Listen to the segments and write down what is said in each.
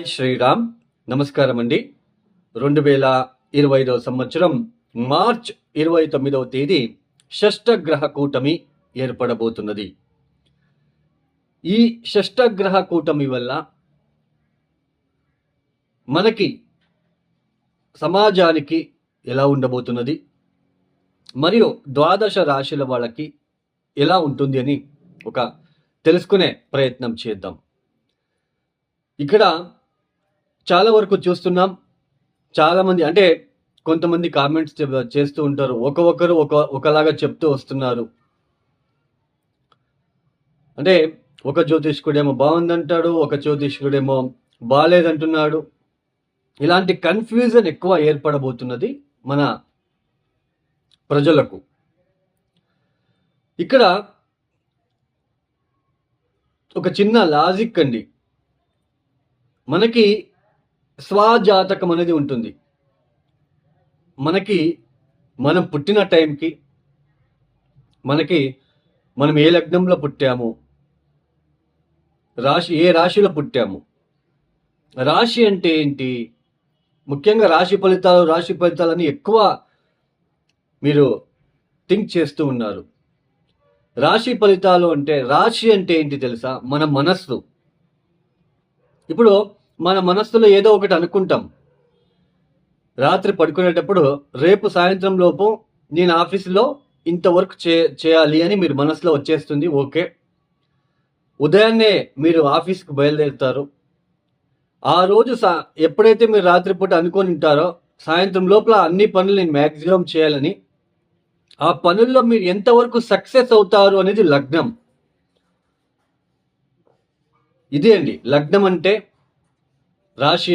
శ్రీరామ్. నమస్కారం అండి. 2025 సంవత్సరం మార్చ్ 29వ తేదీ షష్టగ్రహ కూటమి ఏర్పడబోతున్నది. ఈ షష్టగ్రహ కూటమి వల్ల మనకి సమాజానికి ఎలా ఉండబోతున్నది, మరియు ద్వాదశ రాశుల వాళ్ళకి ఎలా ఉంటుంది అని ఒక తెలుసుకునే ప్రయత్నం చేద్దాం. ఇక్కడ చాలా వరకు చూస్తున్నాం, చాలామంది అంటే కొంతమంది కామెంట్స్ చేస్తూ ఉంటారు, ఒకరు ఒకలాగా చెప్తూ వస్తున్నారు. అంటే ఒక జ్యోతిష్కుడేమో బాగుందంటాడు, ఒక జ్యోతిష్కుడేమో బాగాలేదంటున్నాడు. ఇలాంటి కన్ఫ్యూజన్ ఎక్కువ ఏర్పడబోతున్నది మన ప్రజలకు. ఇక్కడ ఒక చిన్న లాజిక్ అండి. మనకి స్వజాతకం అనేది ఉంటుంది. మనం పుట్టిన టైంకి మనం ఏ లగ్నంలో పుట్టాము, ఏ రాశిలో పుట్టాము, రాశి అంటే ఏంటి, ముఖ్యంగా రాశి ఫలితాలని ఎక్కువ మీరు థింక్ చేస్తూ ఉన్నారు. రాశి ఫలితాలు అంటే, రాశి అంటే ఏంటి తెలుసా? మన మనస్సు. ఇప్పుడు మన మనస్సులో ఏదో ఒకటి అనుకుంటాం. రాత్రి పడుకునేటప్పుడు రేపు సాయంత్రం లోపు నేను ఆఫీసులో ఇంత వర్క్ చేయాలి అని మీరు మనసులో వచ్చేస్తుంది. ఓకే, ఉదయాన్నే మీరు ఆఫీస్కి బయలుదేరుతారు. ఆ రోజు ఎప్పుడైతే మీరు రాత్రిపూట అనుకొని ఉంటారో సాయంత్రం లోపల అన్ని పనులు నేను మ్యాక్సిమం చేయాలని, ఆ పనుల్లో మీరు ఎంతవరకు సక్సెస్ అవుతారు అనేది లగ్నం. ఇదే అండి లగ్నం అంటే. రాశి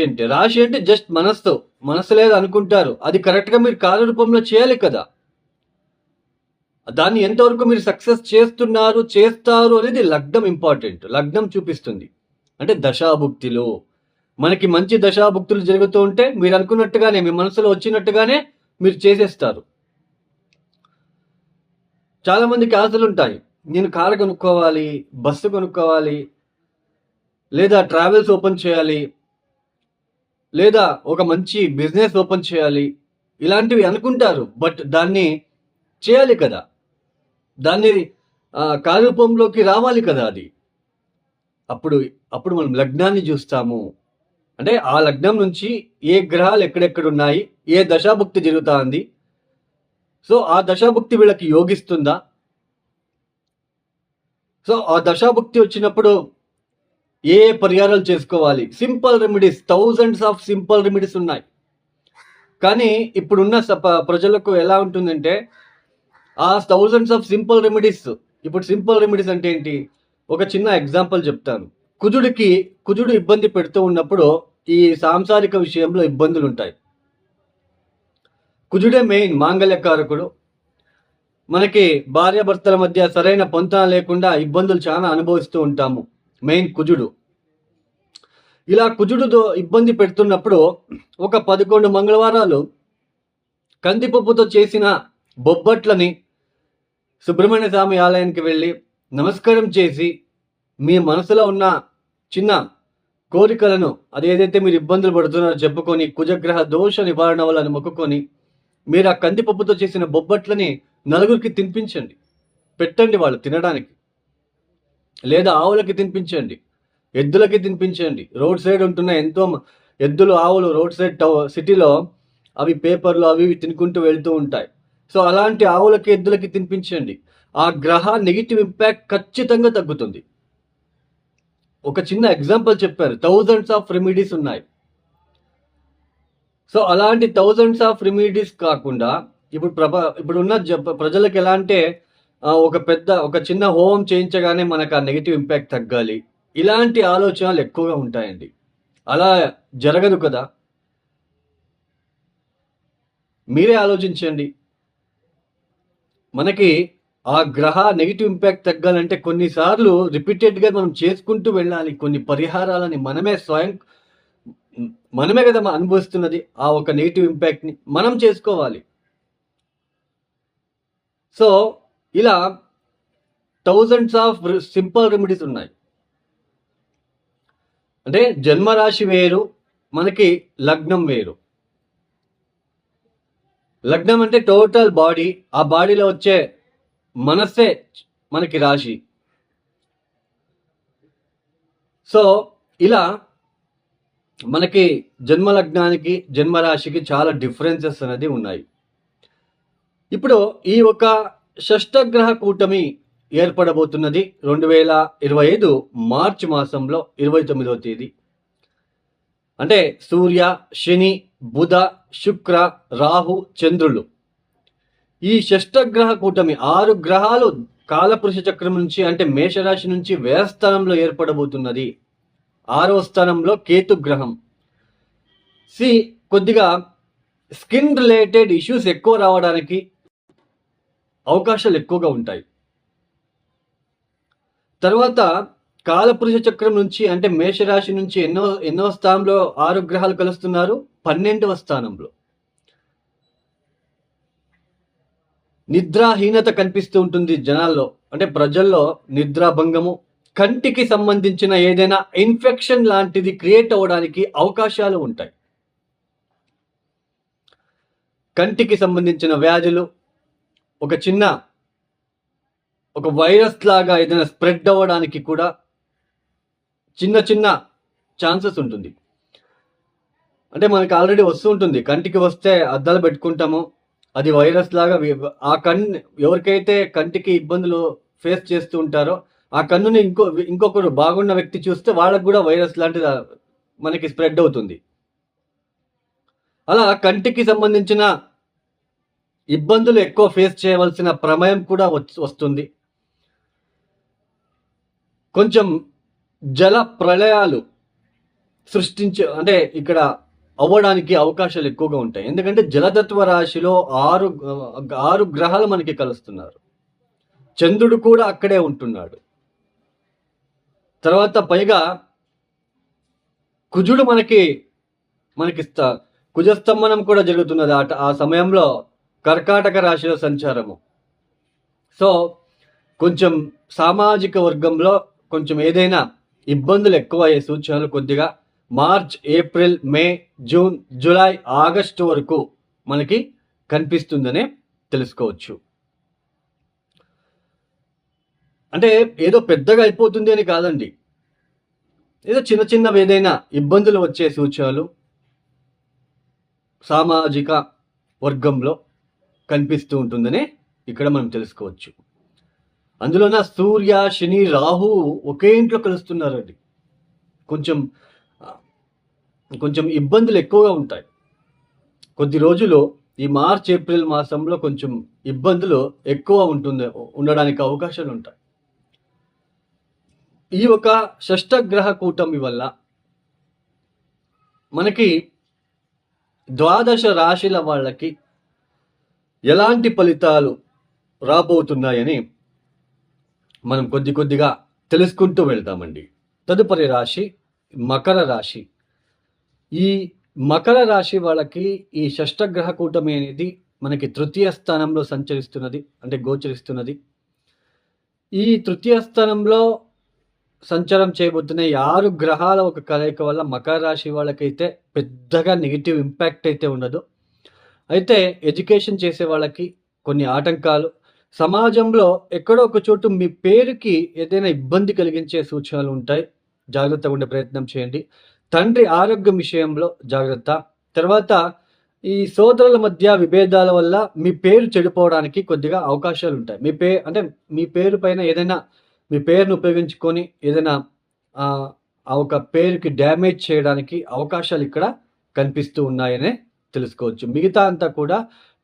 అంటే జస్ట్ మనస్సు లేదు అనుకుంటారు, అది కరెక్ట్గా మీరు కార్యరూపంలో చేయాలి కదా. దాన్ని ఎంతవరకు మీరు సక్సెస్ చేస్తారు అనేది లగ్నం ఇంపార్టెంట్. లగ్నం చూపిస్తుంది. అంటే దశాభుక్తిలో మనకి మంచి దశాభుక్తులు జరుగుతూ ఉంటే మీరు అనుకున్నట్టుగానే, మీ మనసులో వచ్చినట్టుగానే మీరు చేసేస్తారు. చాలా మందికి ఆశలు ఉంటాయి, నేను కారు కొనుక్కోవాలి, బస్సు కొనుక్కోవాలి, లేదా ట్రావెల్స్ ఓపెన్ చేయాలి, లేదా ఒక మంచి బిజినెస్ ఓపెన్ చేయాలి, ఇలాంటివి అనుకుంటారు. బట్ దాన్ని చేయాలి కదా, దాన్ని కార్యరూపంలోకి రావాలి కదా. అది అప్పుడు మనం లగ్నాన్ని చూస్తాము. అంటే ఆ లగ్నం నుంచి ఏ గ్రహాలు ఎక్కడెక్కడ ఉన్నాయి, ఏ దశాభుక్తి జరుగుతా ఉంది, సో ఆ దశాభుక్తి వీళ్ళకి యోగిస్తుందా, సో ఆ దశాభుక్తి వచ్చినప్పుడు ఏ పరిహారాలు చేసుకోవాలి. Simple remedies, thousands of simple remedies ఉన్నాయి. కానీ ఇప్పుడున్న ప్రజలకు ఎలా ఉంటుందంటే, ఆ థౌజండ్స్ ఆఫ్ సింపుల్ రెమెడీస్, ఇప్పుడు సింపుల్ రెమెడీస్ అంటే ఏంటి, ఒక చిన్న ఎగ్జాంపుల్ చెప్తాను. కుజుడు ఇబ్బంది పెడుతూ ఉన్నప్పుడు ఈ సాంసారిక విషయంలో ఇబ్బందులు ఉంటాయి. కుజుడే మెయిన్ మాంగళ్యకారకుడు. మనకి భార్యాభర్తల మధ్య సరైన పొంతన లేకుండా ఇబ్బందులు చాలా అనుభవిస్తూ ఉంటాము. మెయిన్ కుజుడు. ఇలా కుజుడు ఇబ్బంది పెడుతున్నప్పుడు ఒక 11 మంగళవారాలు కందిపప్పుతో చేసిన బొబ్బట్లని సుబ్రహ్మణ్య స్వామి ఆలయానికి వెళ్ళి నమస్కారం చేసి, మీ మనసులో ఉన్న చిన్న కోరికలను, అదేదైతే మీరు ఇబ్బందులు పడుతున్నారో చెప్పుకొని, కుజగ్రహ దోష నివారణ వల్ల మొక్కుకొని, మీరు ఆ కందిపప్పుతో చేసిన బొబ్బట్లని నలుగురికి తినిపించండి, పెట్టండి వాళ్ళు తినడానికి. లేదా ఆవులకి తినిపించండి, ఎద్దులకి తినిపించండి. రోడ్ సైడ్ ఉంటున్న ఎంతో ఎద్దులు, ఆవులు రోడ్ సైడ్ సిటీలో అవి పేపర్లు అవి తినుకుంటూ వెళ్తూ ఉంటాయి. సో అలాంటి ఆవులకి, ఎద్దులకి తినిపించండి. ఆ గ్రహ నెగిటివ్ ఇంపాక్ట్ ఖచ్చితంగా తగ్గుతుంది. ఒక చిన్న ఎగ్జాంపుల్ చెప్పారు, థౌజండ్స్ ఆఫ్ రెమెడీస్ ఉన్నాయి. సో అలాంటి థౌజండ్స్ ఆఫ్ రెమెడీస్ కాకుండా ఇప్పుడున్న ప్రజలకు ఎలా అంటే, ఒక చిన్న హోమం చేయించగానే మనకు ఆ నెగిటివ్ ఇంపాక్ట్ తగ్గాలి, ఇలాంటి ఆలోచనలు ఎక్కువగా ఉంటాయండి. అలా జరగదు కదా. మీరే ఆలోచించండి. మనకి ఆ గ్రహ నెగిటివ్ ఇంపాక్ట్ తగ్గాలంటే కొన్నిసార్లు రిపీటెడ్గా మనం చేసుకుంటూ వెళ్ళాలి. కొన్ని పరిహారాలని మనమే కదా అనుభవిస్తున్నది. ఆ ఒక నెగిటివ్ ఇంపాక్ట్ని మనం చేసుకోవాలి. సో ఇలా థౌజండ్స్ ఆఫ్ సింపుల్ రెమెడీస్ ఉన్నాయి. అంటే జన్మరాశి వేరు, మనకి లగ్నం వేరు. లగ్నం అంటే టోటల్ బాడీ, ఆ బాడీలో వచ్చే మనస్సే మనకి రాశి. సో ఇలా మనకి జన్మ లగ్నానికి జన్మరాశికి చాలా డిఫరెన్సెస్ అనేది ఉన్నాయి. ఇప్పుడు ఈ ఒక షష్టగ్రహ కూటమి ఏర్పడబోతున్నది 2025 మార్చి మాసంలో 29వ తేదీ. అంటే సూర్య, శని, బుధ, శుక్ర, రాహు, చంద్రులు, ఈ షష్టగ్రహ కూటమి 6 గ్రహాలు కాలపురుష చక్రం నుంచి అంటే మేషరాశి నుంచి వ్యయస్థానంలో ఏర్పడబోతున్నది. 6వ స్థానంలో కేతు గ్రహం. కొద్దిగా స్కిన్ రిలేటెడ్ ఇష్యూస్ ఎక్కువ రావడానికి అవకాశాలు ఎక్కువగా ఉంటాయి. తర్వాత కాలపురుష చక్రం నుంచి అంటే మేషరాశి నుంచి ఎన్నో స్థానంలో 6 గ్రహాలు కలుస్తున్నారు? 12వ స్థానంలో. నిద్రాహీనత కనిపిస్తూ ఉంటుంది జనాల్లో, అంటే ప్రజల్లో నిద్రాభంగము, కంటికి సంబంధించిన ఏదైనా ఇన్ఫెక్షన్ లాంటిది క్రియేట్ అవ్వడానికి అవకాశాలు ఉంటాయి. కంటికి సంబంధించిన వ్యాధులు, ఒక వైరస్ లాగా ఏదైనా స్ప్రెడ్ అవ్వడానికి కూడా చిన్న ఛాన్సెస్ ఉంటుంది. అంటే మనకి ఆల్రెడీ వస్తూ ఉంటుంది, కంటికి వస్తే అద్దాలు పెట్టుకుంటాము, అది వైరస్ లాగా ఆ కన్ను ఎవరికైతే కంటికి ఇబ్బందులు ఫేస్ చేస్తూ ఉంటారో ఆ కన్నుని ఇంకొకరు బాగున్న వ్యక్తి చూస్తే వాళ్ళకు కూడా వైరస్ లాంటిది మనకి స్ప్రెడ్ అవుతుంది. అలా కంటికి సంబంధించిన ఇబ్బందులు ఎక్కువ ఫేస్ చేయవలసిన ప్రమేయం కూడా వస్తుంది. కొంచెం జల ప్రళయాలు అంటే ఇక్కడ అవ్వడానికి అవకాశాలు ఎక్కువగా ఉంటాయి. ఎందుకంటే జలతత్వ రాశిలో 6 గ్రహాలు మనకి కలుస్తున్నారు. చంద్రుడు కూడా అక్కడే ఉంటున్నాడు. తర్వాత పైగా కుజుడు మనకి కుజస్తంభనం కూడా జరుగుతున్నది ఆ సమయంలో కర్కాటక రాశిలో సంచారము. సో కొంచెం సామాజిక వర్గంలో కొంచెం ఏదైనా ఇబ్బందులు ఎక్కువ అయ్యే సూచనలు కొద్దిగా మార్చ్, ఏప్రిల్, మే, జూన్, జూలై, ఆగస్టు వరకు మనకి కనిపిస్తుందనే తెలుసుకోవచ్చు. అంటే ఏదో పెద్దగా అయిపోతుంది అని కాదండి, ఏదో చిన్నవి ఏదైనా ఇబ్బందులు వచ్చే సూచనలు సామాజిక వర్గంలో కనిపిస్తూ ఉంటుందనే ఇక్కడ మనం తెలుసుకోవచ్చు. అందులోన సూర్య, శని, రాహు ఒకే ఇంట్లో కలుస్తున్నారండి. కొంచెం ఇబ్బందులు ఎక్కువగా ఉంటాయి. కొద్ది రోజులు ఈ మార్చ్, ఏప్రిల్ మాసంలో కొంచెం ఇబ్బందులు ఎక్కువ ఉండడానికి అవకాశాలు ఉంటాయి. ఈ ఒక షష్టగ్రహ కూటమి వల్ల మనకి 12 రాశుల వాళ్ళకి ఎలాంటి ఫలితాలు రాబోతున్నాయని మనం కొద్దిగా తెలుసుకుంటూ వెళ్తామండి. తదుపరి రాశి మకర రాశి. ఈ మకర రాశి వాళ్ళకి ఈ షష్టగ్రహ కూటమి అనేది మనకి 3వ స్థానంలో సంచరిస్తున్నది, అంటే గోచరిస్తున్నది. ఈ 3వ స్థానంలో సంచారం చేయబోతున్న 6 గ్రహాల ఒక కలయిక వల్ల మకర రాశి వాళ్ళకైతే పెద్దగా నెగిటివ్ ఇంపాక్ట్ అయితే ఉండదు. అయితే ఎడ్యుకేషన్ చేసే వాళ్ళకి కొన్ని ఆటంకాలు, సమాజంలో ఎక్కడో ఒక చోటు మీ పేరుకి ఏదైనా ఇబ్బంది కలిగించే సూచనలు ఉంటాయి. జాగ్రత్తగా ఉండే ప్రయత్నం చేయండి. తండ్రి ఆరోగ్యం విషయంలో జాగ్రత్త. తర్వాత ఈ సోదరుల మధ్య విభేదాల వల్ల మీ పేరు చెడిపోవడానికి కొద్దిగా అవకాశాలు ఉంటాయి. మీ పేరు పైన ఏదైనా మీ పేరును ఉపయోగించుకొని ఏదైనా ఆ ఒక పేరుకి డ్యామేజ్ చేయడానికి అవకాశాలు ఇక్కడ కనిపిస్తూ ఉన్నాయనే తెలుసుకోవచ్చు. మిగతా అంతా కూడా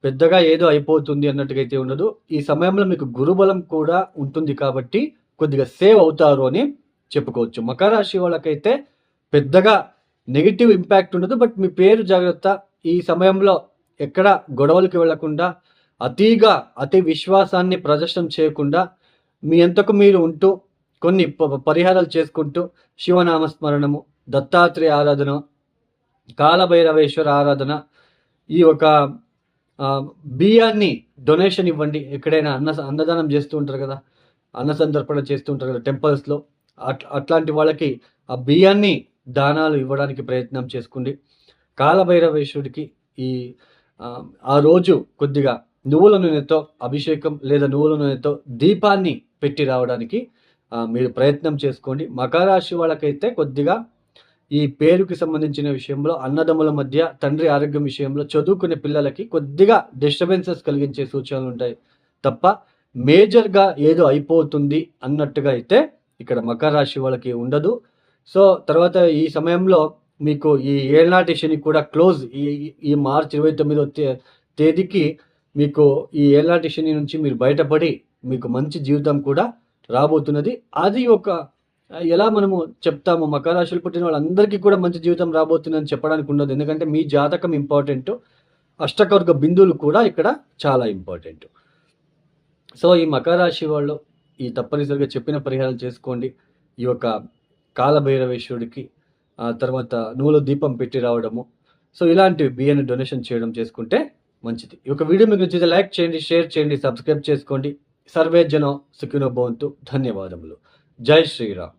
పెద్దగా ఏదో అయిపోతుంది అన్నట్టుగా అయితే ఉండదు. ఈ సమయంలో మీకు గురుబలం కూడా ఉంటుంది కాబట్టి కొద్దిగా సేవ్ అవుతారు అని చెప్పుకోవచ్చు. మకర రాశి వాళ్ళకైతే పెద్దగా నెగిటివ్ ఇంపాక్ట్ ఉండదు. బట్ మీ పేరు జాగ్రత్త. ఈ సమయంలో ఎక్కడ గొడవలకి వెళ్లకుండా, అతి విశ్వాసాన్ని ప్రదర్శన చేయకుండా మీ అంతకు మీరు ఉంటూ కొన్ని పరిహారాలు చేసుకుంటూ శివనామస్మరణము, దత్తాత్రేయ ఆరాధన, కాలభైరవేశ్వర ఆరాధన, ఈ ఒక బియ్యాన్ని డొనేషన్ ఇవ్వండి. ఎక్కడైనా అన్నదానం చేస్తూ ఉంటారు కదా, అన్న సంతర్పణ చేస్తూ ఉంటారు కదా టెంపుల్స్లో, అట్లాంటి వాళ్ళకి ఆ బియ్యాన్ని దానాలు ఇవ్వడానికి ప్రయత్నం చేసుకోండి. కాలభైరవేశ్వరుడికి ఈ ఆ రోజు కొద్దిగా నువ్వుల నూనెతో అభిషేకం లేదా నువ్వుల నూనెతో దీపాన్ని పెట్టి రావడానికి మీరు ప్రయత్నం చేసుకోండి. మకర రాశి వాళ్ళకైతే కొద్దిగా ఈ పేరుకి సంబంధించిన విషయంలో, అన్నదమ్ముల మధ్య తండ్రి ఆరోగ్యం విషయంలో, చదువుకునే పిల్లలకి కొద్దిగా డిస్టర్బెన్సెస్ కలిగించే సూచనలు ఉంటాయి తప్ప మేజర్గా ఏదో అయిపోతుంది అన్నట్టుగా అయితే ఇక్కడ మకర రాశి వాళ్ళకి ఉండదు. సో తర్వాత ఈ సమయంలో మీకు ఈ ఏళ్నాటి శని కూడా క్లోజ్. ఈ మార్చి 29వ తేదీకి మీకు ఈ ఏళ్నాటి శని నుంచి మీరు బయటపడి మీకు మంచి జీవితం కూడా రాబోతున్నది. అది ఒక ఎలా మనము చెప్తాము, మకర రాశిలో పుట్టిన వాళ్ళందరికీ కూడా మంచి జీవితం రాబోతుందని చెప్పడానికి ఉండదు. ఎందుకంటే మీ జాతకం ఇంపార్టెంట్, అష్టకవర్గ బిందువులు కూడా ఇక్కడ చాలా ఇంపార్టెంట్. సో ఈ మకర రాశి వాళ్ళు ఈ తప్పనిసరిగా చెప్పిన పరిహారాలు చేసుకోండి. ఈ యొక్క కాలభైరవేశ్వరుడికి తర్వాత నువ్వుల దీపం పెట్టి రావడము, సో ఇలాంటివి బియ్యాన్ని డొనేషన్ చేయడం చేసుకుంటే మంచిది. ఈ యొక్క వీడియో మీకు నచ్చితే లైక్ చేయండి, షేర్ చేయండి, సబ్స్క్రైబ్ చేసుకోండి. సర్వే జనం సుఖినో భవంతు. ధన్యవాదములు. జై శ్రీరామ్.